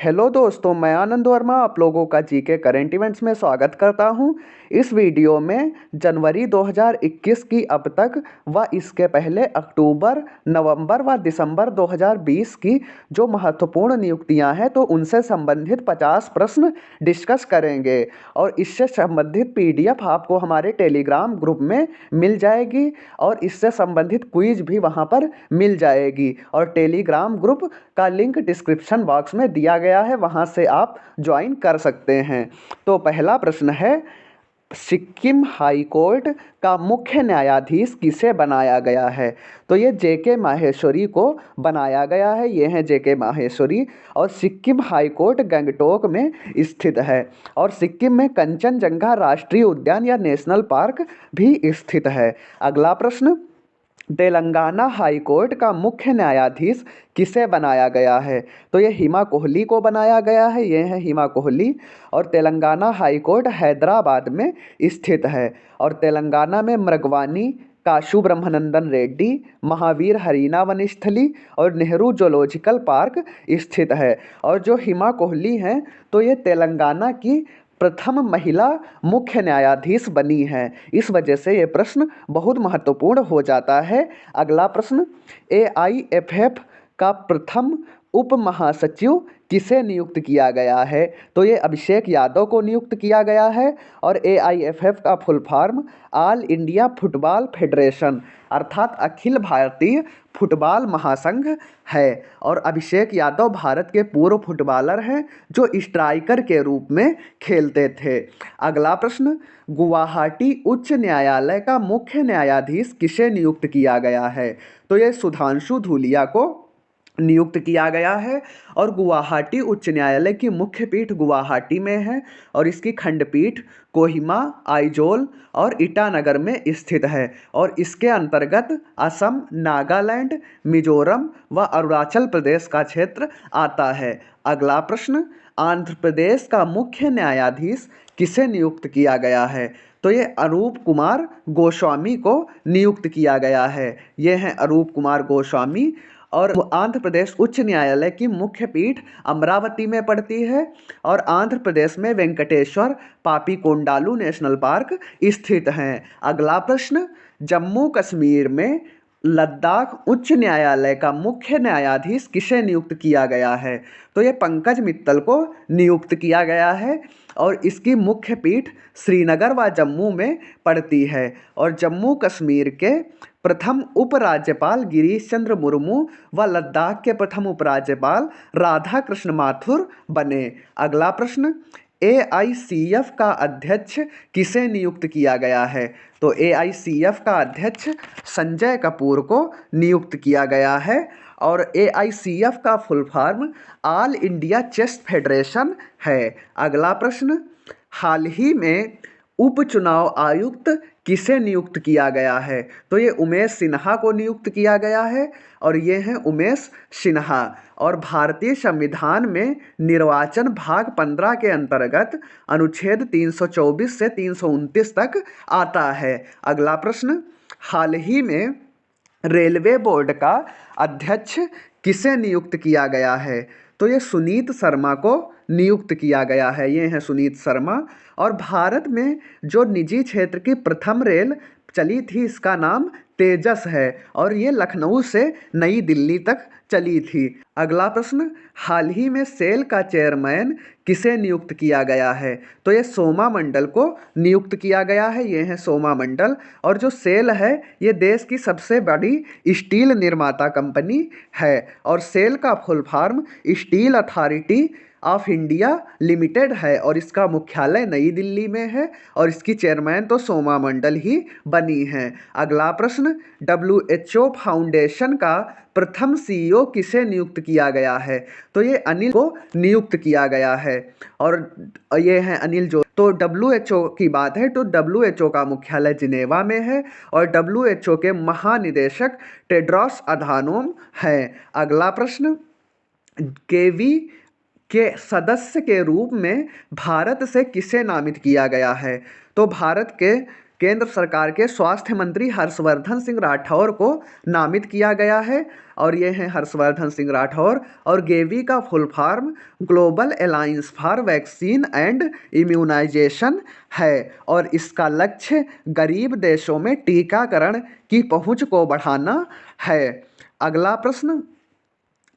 Hello दोस्तों, मैं आनंद वर्मा आप लोगों का जीके करंट इवेंट्स में स्वागत करता हूं। इस वीडियो में जनवरी 2021 की अब तक व इसके पहले अक्टूबर, नवंबर व दिसंबर 2020 की जो महत्वपूर्ण नियुक्तियां हैं तो उनसे संबंधित 50 प्रश्न डिस्कस करेंगे और इससे संबंधित पीडीएफ आपको हमारे टेलीग्राम ग्रुप में मिल जाएगी और इससे संबंधित क्विज भी वहां पर मिल जाएगी और टेलीग्राम ग्रुप का लिंक डिस्क्रिप्शन बॉक्स में दिया गया है, वहां से आप ज्वाइन कर सकते हैं। तो पहला प्रश्न है, सिक्किम हाई कोर्ट का मुख्य न्यायाधीश किसे बनाया गया है? तो ये जेके माहेश्वरी को बनाया गया है। ये हैं जेके माहेश्वरी और सिक्किम हाई कोर्ट गंगटोक में स्थित है और सिक्किम में कंचनजंगा राष्ट्रीय उद्यान या नेशनल पार्क भी स्थित है। अगला प्रश्न, तेलंगाना हाई कोर्ट का मुख्य न्यायाधीश किसे बनाया गया है? तो ये हिमा कोहली को बनाया गया है। ये है हिमा कोहली और तेलंगाना हाई कोर्ट हैदराबाद में स्थित है और तेलंगाना में मृगवानी, काशू ब्रह्मानंदन रेड्डी, महावीर हरीना वनस्थली और नेहरू जूलॉजिकल पार्क स्थित है। और जो हिमा कोहली हैं तो ये तेलंगाना की प्रथम महिला मुख्य न्यायाधीश बनी है। इस वजह से ये प्रश्न बहुत महत्वपूर्ण हो जाता है। अगला प्रश्न, एआईएफएफ का प्रथम उप महासचिव किसे नियुक्त किया गया है? तो ये अभिषेक यादव को नियुक्त किया गया है और एआईएफएफ का full form All India football federation अर्थात अखिल भारतीय फुटबॉल महासंघ है और अभिषेक यादव भारत के पूर्व फुटबॉलर हैं जो स्ट्राइकर के रूप में खेलते थे। अगला प्रश्न, गुवाहाटी उच्च न्यायालय का मुख्य न्यायाधीश किसे नियुक्त किया गया है? तो ये सुधांशु धूलिया को नियुक्त किया गया है और गुवाहाटी उच्च न्यायालय की मुख्य पीठ गुवाहाटी में है और इसकी खंडपीठ कोहिमा, आइजोल और ईटानगर में स्थित है और इसके अंतर्गत असम, नागालैंड, मिजोरम व अरुणाचल प्रदेश का क्षेत्र आता है। अगला प्रश्न, आंध्र प्रदेश का मुख्य न्यायाधीश किसे नियुक्त किया गया है? तो ये अरूप कुमार गोस्वामी को नियुक्त किया गया है। ये हैं अरूप कुमार गोस्वामी और आंध्र प्रदेश उच्च न्यायालय की मुख्य पीठ अमरावती में पड़ती है और आंध्र प्रदेश में वेंकटेश्वर पापीकोंडालू नेशनल पार्क स्थित हैं। अगला प्रश्न, जम्मू कश्मीर में लद्दाख उच्च न्यायालय का मुख्य न्यायाधीश किसे नियुक्त किया गया है? तो ये पंकज मित्तल को नियुक्त किया गया है और इसकी मुख्य पीठ श्रीनगर व जम्मू में पड़ती है और जम्मू कश्मीर के प्रथम उपराज्यपाल गिरीश चंद्र मुर्मू व लद्दाख के प्रथम उपराज्यपाल राधा कृष्ण माथुर बने। अगला प्रश्न, एआईसीएफ का अध्यक्ष किसे नियुक्त किया गया है? तो एआईसीएफ का अध्यक्ष संजय कपूर को नियुक्त किया गया है और एआईसीएफ का full form All India Chess Federation है। अगला प्रश्न, हाल ही में उपचुनाव आयुक्त किसे नियुक्त किया गया है? तो ये उमेश सिन्हा को नियुक्त किया गया है और ये हैं उमेश सिन्हा और भारतीय संविधान में निर्वाचन भाग 15 के अंतर्गत अनुच्छेद 324 से 329 तक आता है। अगला प्रश्न, हाल ही में रेलवे बोर्ड का अध्यक्ष किसे नियुक्त किया गया है? तो ये सुनीत शर्मा को नियुक्त किया गया है। ये हैं सुनीत शर्मा और भारत में जो निजी क्षेत्र की प्रथम रेल चली थी इसका नाम तेजस है और ये लखनऊ से नई दिल्ली तक चली थी। अगला प्रश्न, हाल ही में सेल का चेयरमैन किसे नियुक्त किया गया है? तो ये सोमा मंडल को नियुक्त किया गया है। ये है सोमा मंडल और जो सेल है ये देश की सबसे बड़ी स्टील निर्माता कंपनी है और सेल का full form steel authority of India limited है और इसका मुख्यालय नई दिल्ली में है और इसकी चेयरमैन तो सोमा मंडल ही बनी हैं। अगला प्रश्न, डब्ल्यूएचओ फाउंडेशन का प्रथम सीईओ किसे नियुक्त किया गया है? तो ये अनिल को नियुक्त किया गया है और ये हैं अनिल जो तो डब्ल्यूएचओ की बात है तो डब्ल्यूएचओ का मुख्यालय जिनेवा में है और डब्ल्यूएचओ के महानिदेशक टेड्रोस अधानोम हैं। अगला प्रश्न, केवी के सदस्य के रूप में भारत से किसे नामित किया गया है? तो भारत के केंद्र सरकार के स्वास्थ्य मंत्री हर्षवर्धन सिंह राठौर को नामित किया गया है और ये हैं हर्षवर्धन सिंह राठौर। और गेवी का full form Global Alliance for Vaccine and Immunization है और इसका लक्ष्य गरीब देशों में टीकाकरण की पहुंच को बढ़ाना है। अगला प्रश्न,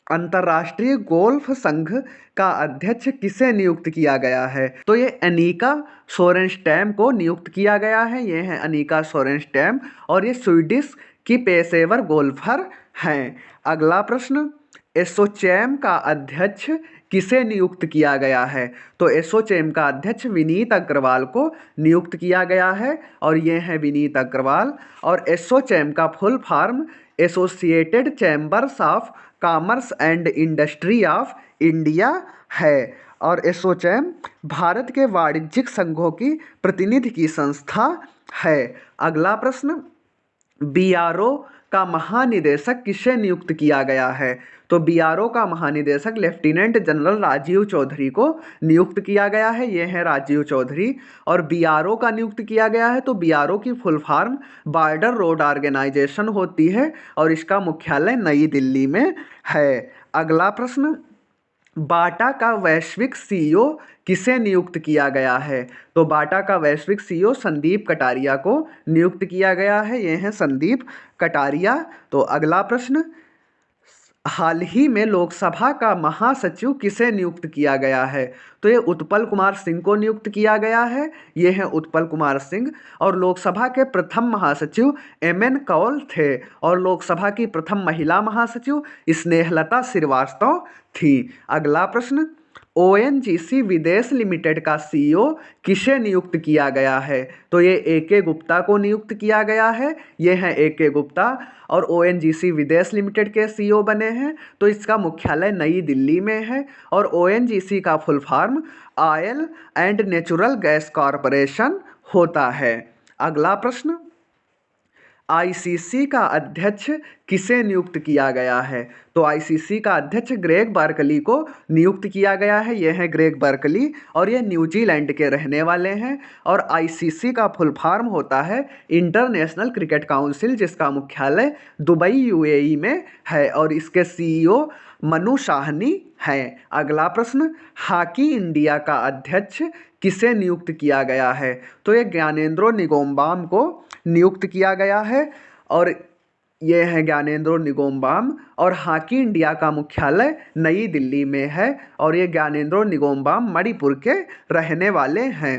अंतर्राष्ट्रीय गोल्फ संघ का अध्यक्ष किसे नियुक्त किया गया है? तो ये अनिका सोरेनस्टैम को नियुक्त किया गया है। ये है अनिका सोरेनस्टैम और ये स्वीडिश की पेशेवर गोल्फर हैं। अगला प्रश्न, एसोचैम का अध्यक्ष किसे नियुक्त किया गया है? तो एसोचैम का अध्यक्ष विनीत अग्रवाल को नियुक्त किया गया है और ये हैं विनीत अग्रवाल। और एसोचैम का full form associated chambers of commerce and industry of India है और एसोचैम भारत के वाणिज्यिक संघों की प्रतिनिधि की संस्था है। अगला प्रश्न, बीआरओ का महानिदेशक किसे नियुक्त किया गया है? तो बीआरओ का महानिदेशक लेफ्टिनेंट जनरल राजीव चौधरी को नियुक्त किया गया है। ये है राजीव चौधरी। और बीआरओ का नियुक्त किया गया है तो बीआरओ की full form Border Road Organisation होती है और इसका मुख्यालय नई दिल्ली में है। अगला प्रश्न, बाटा का वैश्विक सीईओ किसे नियुक्त किया गया है? तो बाटा का वैश्विक सीईओ संदीप कटारिया को नियुक्त किया गया है। ये हैं संदीप कटारिया। तो अगला प्रश्न, हाल ही में लोकसभा का महासचिव किसे नियुक्त किया गया है? तो ये उत्पल कुमार सिंह को नियुक्त किया गया है। ये हैं उत्पल कुमार सिंह। और लोकसभा के प्रथम महासचिव एमएन कौल थे और लोकसभा की प्रथम महिला महासचिव स्नेहलता श्रीवास्तव थी। अगला प्रश्न, ओएनजीसी विदेश लिमिटेड का सीईओ किसे नियुक्त किया गया है? तो ये ए.के. गुप्ता को नियुक्त किया गया है। ये हैं ए.के. गुप्ता और ओएनजीसी विदेश लिमिटेड के सीईओ बने हैं। तो इसका मुख्यालय नई दिल्ली में है और ओएनजीसी का full form oil and natural gas corporation होता है। अगला प्रश्न, आईसीसी का अध्यक्ष किसे नियुक्त किया गया है? तो आईसीसी का अध्यक्ष ग्रेग बर्कली को नियुक्त किया गया है। ये हैं ग्रेग बर्कली और ये न्यूजीलैंड के रहने वाले हैं। और आईसीसी का फुल फॉर्म होता है इंटरनेशनल क्रिकेट काउंसिल, जिसका मुख्यालय दुबई यूएई में है और इसके सीईओ मनु साहनी हैं। अगला प्रश्न, हॉकी इंडिया का अध्यक्ष किसे नियुक्त किया गया है? तो ये ज्ञानेंद्रो निंगोमबाम को नियुक्त किया गया है और ये है ज्ञानेंद्रो निंगोमबाम। और हॉकी इंडिया का मुख्यालय नई दिल्ली में है और ये ज्ञानेंद्रो निंगोमबाम मणिपुर के रहने वाले हैं।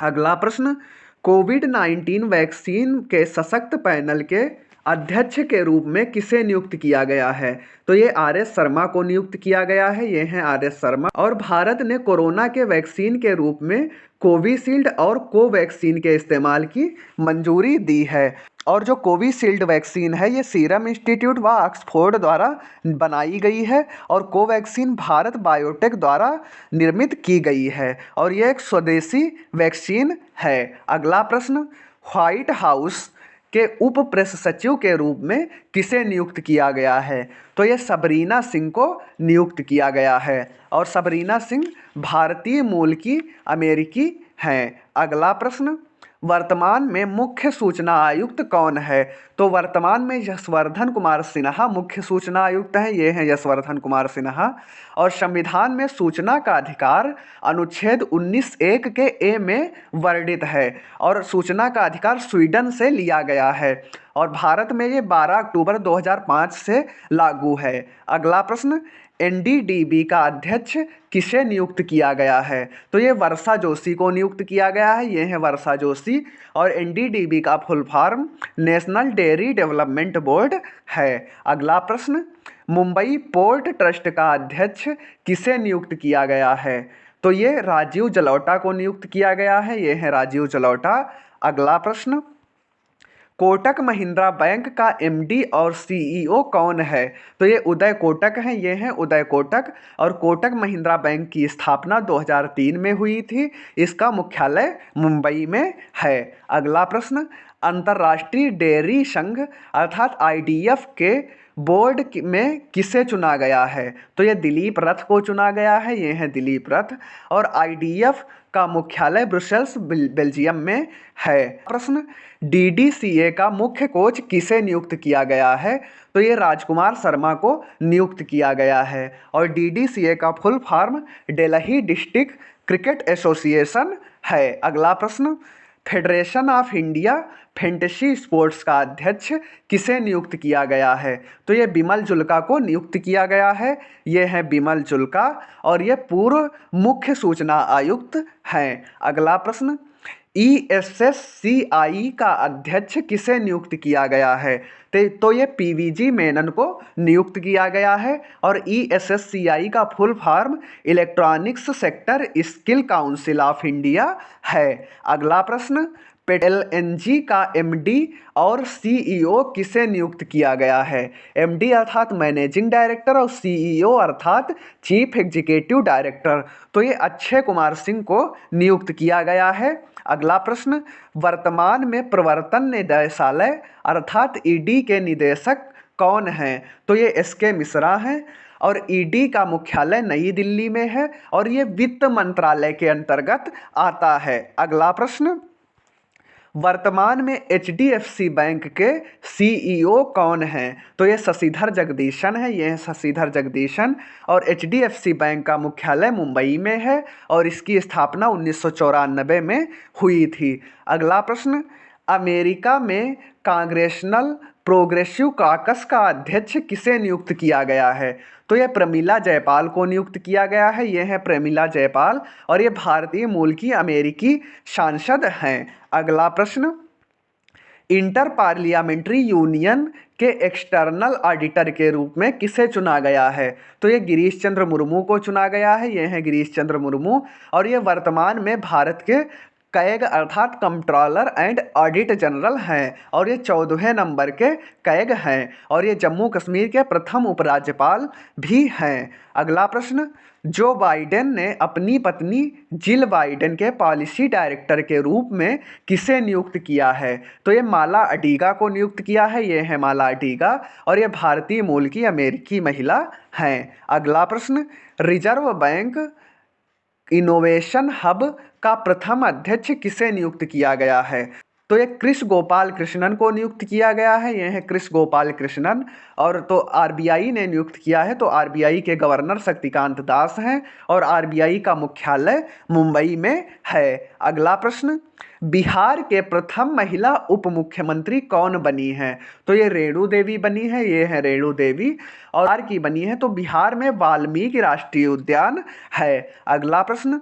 अगला प्रश्न, कोविड-19 वैक्सीन के सशक्त पैनल के अध्यक्ष के रूप में किसे नियुक्त किया गया है? तो ये आर.एस. शर्मा को नियुक्त किया गया है। ये हैं आर.एस. शर्मा। और भारत ने कोरोना के वैक्सीन के रूप में कोविशील्ड और कोवैक्सीन के इस्तेमाल की मंजूरी दी है। और जो कोविशील्ड वैक्सीन है ये सीरम इंस्टीट्यूट व ऑक्सफोर्ड द्वारा बनाई गई है और कोवैक्सीन भारत बायोटेक द्वारा निर्मित की गई है और ये एक स्वदेशी वैक्सीन है। अगला प्रश्न, व्हाइट हाउस के उप प्रेस सचिव के रूप में किसे नियुक्त किया गया है? तो ये सबरीना सिंह को नियुक्त किया गया है और सबरीना सिंह भारतीय मूल की अमेरिकी हैं। अगला प्रश्न, वर्तमान में मुख्य सूचना आयुक्त कौन है? तो वर्तमान में यशवर्धन कुमार सिन्हा मुख्य सूचना आयुक्त हैं। ये हैं यशवर्धन कुमार सिन्हा। और संविधान में सूचना का अधिकार अनुच्छेद 19(1) के ए में वर्णित है और सूचना का अधिकार स्वीडन से लिया गया है और भारत में ये 12 अक्टूबर 2005 से लागू है। अगला प्रश्न, एनडीडीबी का अध्यक्ष किसे नियुक्त किया गया है? तो ये वर्षा जोशी को नियुक्त किया गया है। ये है वर्षा जोशी। और एनडीडीबी का full form national dairy development board है। अगला प्रश्न, मुंबई पोर्ट ट्रस्ट का अध्यक्ष किसे नियुक्त किया गया है? तो ये राजीव जलोटा को नियुक्त किया गया है। ये है राजीव जलोटा। अगला प्रश्न, कोटक महिंद्रा बैंक का एमडी और सीईओ कौन है? तो ये उदय कोटक हैं। ये हैं उदय कोटक। और कोटक महिंद्रा बैंक की स्थापना 2003 में हुई थी। इसका मुख्यालय मुंबई में है। अगला प्रश्न, अंतर्राष्ट्रीय डेयरी संघ अर्थात आईडीएफ के में किसे चुना गया है? तो ये दिलीप रथ को चुना गया है, ये है दिलीप रथ। और आईडीएफ का मुख्यालय ब्रुसेल्स बेल्जियम में है। प्रश्न, डीडीसीए का मुख्य कोच किसे नियुक्त किया गया है? तो ये राजकुमार शर्मा को नियुक्त किया गया है। और डीडीसीए का full form Delhi district cricket association है। अगला प्रश्न, federation of India fantasy sports का अध्यक्ष किसे नियुक्त किया गया है? तो ये बिमल जुल्का को नियुक्त किया गया है। ये है बिमल जुल्का और ये पूर्व मुख्य सूचना आयुक्त हैं। अगला प्रश्न, ESSCI का अध्यक्ष किसे नियुक्त किया गया है? तो ये PVG मेनन को नियुक्त किया गया है। और ESSCI का full form electronics sector skill council of India है। अगला प्रश्न, LNG का MD और CEO किसे नियुक्त किया गया है? MD अर्थात मैनेजिंग डायरेक्टर और CEO अर्थात चीफ एग्जीक्यूटिव डायरेक्टर। तो ये अक्षय कुमार सिंह को नियुक्त किया गया है। अगला प्रश्न, वर्तमान में प्रवर्तन निदेशालय अर्थात ED के निदेशक कौन हैं? तो ये SK मिश्रा हैं। और ED का मुख्यालय नई दिल्ली में है और ये वित्त मंत्रालय के अंतर्गत आता है। अगला प्रश्न, वर्तमान में HDFC बैंक के CEO कौन हैं? तो ये शशिधर जगदीशन है, ये है शशिधर जगदीशन। और HDFC बैंक का मुख्यालय मुंबई में है और इसकी स्थापना 1994 में हुई थी। अगला प्रश्न, अमेरिका में कांग्रेशनल प्रोग्रेसिव कॉकस का अध्यक्ष किसे नियुक्त किया गया है? तो यह प्रमिला जयपाल को नियुक्त किया गया है। यह है प्रमिला जयपाल और ये भारतीय मूल की अमेरिकी सांसद हैं। अगला प्रश्न, इंटर पार्लियामेंट्री यूनियन के एक्सटर्नल ऑडिटर के रूप में किसे चुना गया है? तो ये गिरीश चंद्र मुर्मू को चुना गया है। ये है गिरीश चंद्र मुर्मू और ये वर्तमान में भारत के कैग अर्थात कंट्रोलर एंड ऑडिट जनरल हैं और ये 14वें नंबर के कैग हैं और ये जम्मू कश्मीर के प्रथम उपराज्यपाल भी हैं। अगला प्रश्न, जो बाइडेन ने अपनी पत्नी जिल बाइडेन के पॉलिसी डायरेक्टर के रूप में किसे नियुक्त किया है? तो ये माला अडीगा को नियुक्त किया है। ये है माला अडीगा और ये भारतीय मूल की अमेरिकी महिला हैं। अगला प्रश्न, रिजर्व बैंक इनोवेशन हब का प्रथम अध्यक्ष किसे नियुक्त किया गया है? तो ये कृष गोपाल कृष्णन को नियुक्त किया गया है। ये है कृष गोपाल कृष्णन। और तो RBI ने नियुक्त किया है। तो RBI के गवर्नर शक्तिकांत दास हैं और RBI का मुख्यालय मुंबई में है। अगला प्रश्न, बिहार के प्रथम महिला उप मुख्यमंत्री कौन बनी हैं? तो ये रेणु देवी बनी है। ये है रेणु देवी और बिहार की बनी है। तो बिहार में वाल्मीकि राष्ट्रीय उद्यान है। अगला प्रश्न,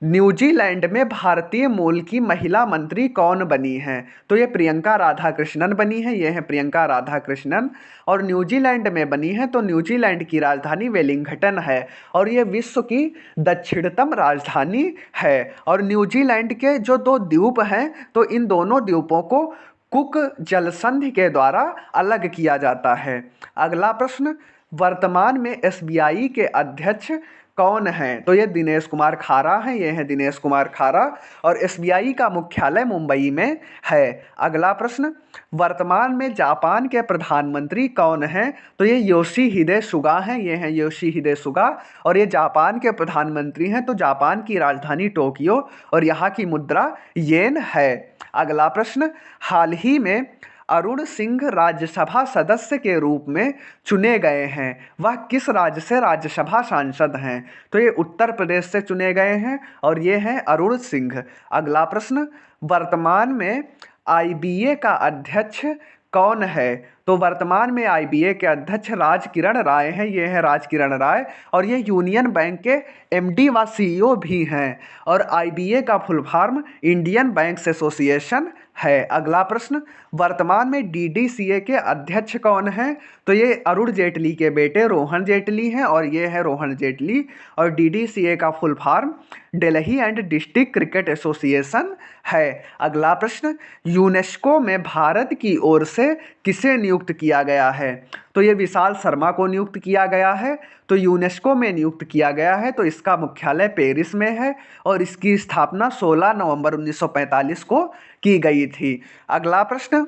न्यूजीलैंड में भारतीय मूल की महिला मंत्री कौन बनी हैं? तो ये प्रियंका राधाकृष्णन बनी है। ये है प्रियंका राधाकृष्णन और न्यूजीलैंड में बनी है। तो न्यूजीलैंड की राजधानी वेलिंगटन है और ये विश्व की दक्षिणतम राजधानी है। और न्यूजीलैंड के जो 2 द्वीप हैं तो इन दोनों द्वीपों को कुक जलसंधि के द्वारा अलग किया जाता है। अगला प्रश्न, वर्तमान में SBI के अध्यक्ष कौन हैं? तो ये दिनेश कुमार खारा हैं। ये हैं दिनेश कुमार खारा और SBI का मुख्यालय मुंबई में है। अगला प्रश्न, वर्तमान में जापान के प्रधानमंत्री कौन हैं? तो ये योशिहिदे सुगा हैं। ये हैं योशिहिदे सुगा और ये जापान के प्रधानमंत्री हैं। तो जापान की राजधानी टोक्यो और यहाँ की मुद्रा येन है। अगला प्रश्न, हाल ही में अरुण सिंह राज्यसभा सदस्य के रूप में चुने गए हैं, वह किस राज्य से राज्यसभा सांसद हैं? तो ये उत्तर प्रदेश से चुने गए हैं और ये हैं अरुण सिंह। अगला प्रश्न, वर्तमान में IBA का अध्यक्ष कौन है? तो वर्तमान में IBA के अध्यक्ष राजकिरण राय हैं। ये है राजकिरण राय और ये यूनियन बैंक के MD व CEO भी हैं और IBA का full form Indian banks association है। अगला प्रश्न, वर्तमान में DDCA के अध्यक्ष कौन हैं? तो ये अरुण जेटली के बेटे रोहन जेटली हैं और ये है रोहन जेटली और DDCA का full form Delhi and district cricket association है। अगला प्रश्न, यूनेस्को में भारत की ओर से किसे नियुक्त किया गया है? तो ये विशाल शर्मा को नियुक्त किया गया है। तो यूनेस्को में नियुक्त किया गया है तो इसका मुख्यालय पेरिस में है और इसकी स्थापना 16 नवंबर 1945 को की गई थी। अगला प्रश्न,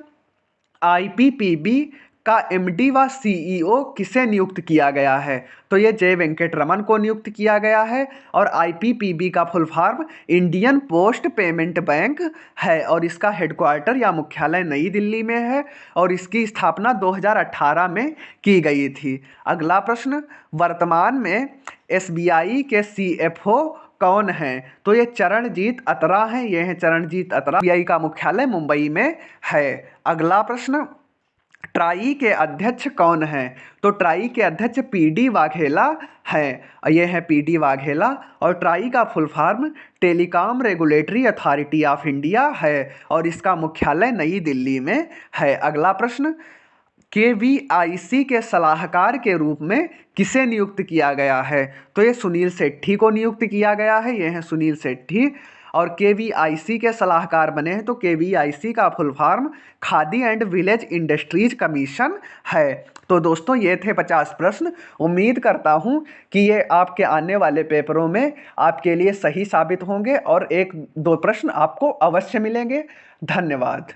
IPPB का एमडी व सीईओ किसे नियुक्त किया गया है? तो ये जे वेंकटरमन को नियुक्त किया गया है। और आईपीपीबी का full form Indian post payment bank है और इसका हेडक्वार्टर या मुख्यालय नई दिल्ली में है और इसकी स्थापना 2018 में की गई थी। अगला प्रश्न, वर्तमान में एसबीआई के सीएफओ कौन हैं? तो ये चरणजीत अतरा हैं। ये हैं चरणजीत अतरा। एसबीआई का मुख्यालय मुंबई में है। अगला प्रश्न, ट्राई के अध्यक्ष कौन हैं? तो ट्राई के अध्यक्ष पीडी वाघेला हैं। ये हैं पीडी वाघेला। और ट्राई का full form telecom regulatory authority of India है और इसका मुख्यालय नई दिल्ली में है। अगला प्रश्न, केवीआईसी के सलाहकार के रूप में किसे नियुक्त किया गया है? तो ये सुनील सेट्ठी को नियुक्त किया गया है। ये हैं सुनील सेट्ठी। और केवीआईसी के सलाहकार बने हैं। तो केवीआईसी का full form khadi and village industries commission है। तो दोस्तों ये थे 50 प्रश्न। उम्मीद करता हूँ कि ये आपके आने वाले पेपरों में आपके लिए सही साबित होंगे और 1-2 प्रश्न आपको अवश्य मिलेंगे। धन्यवाद।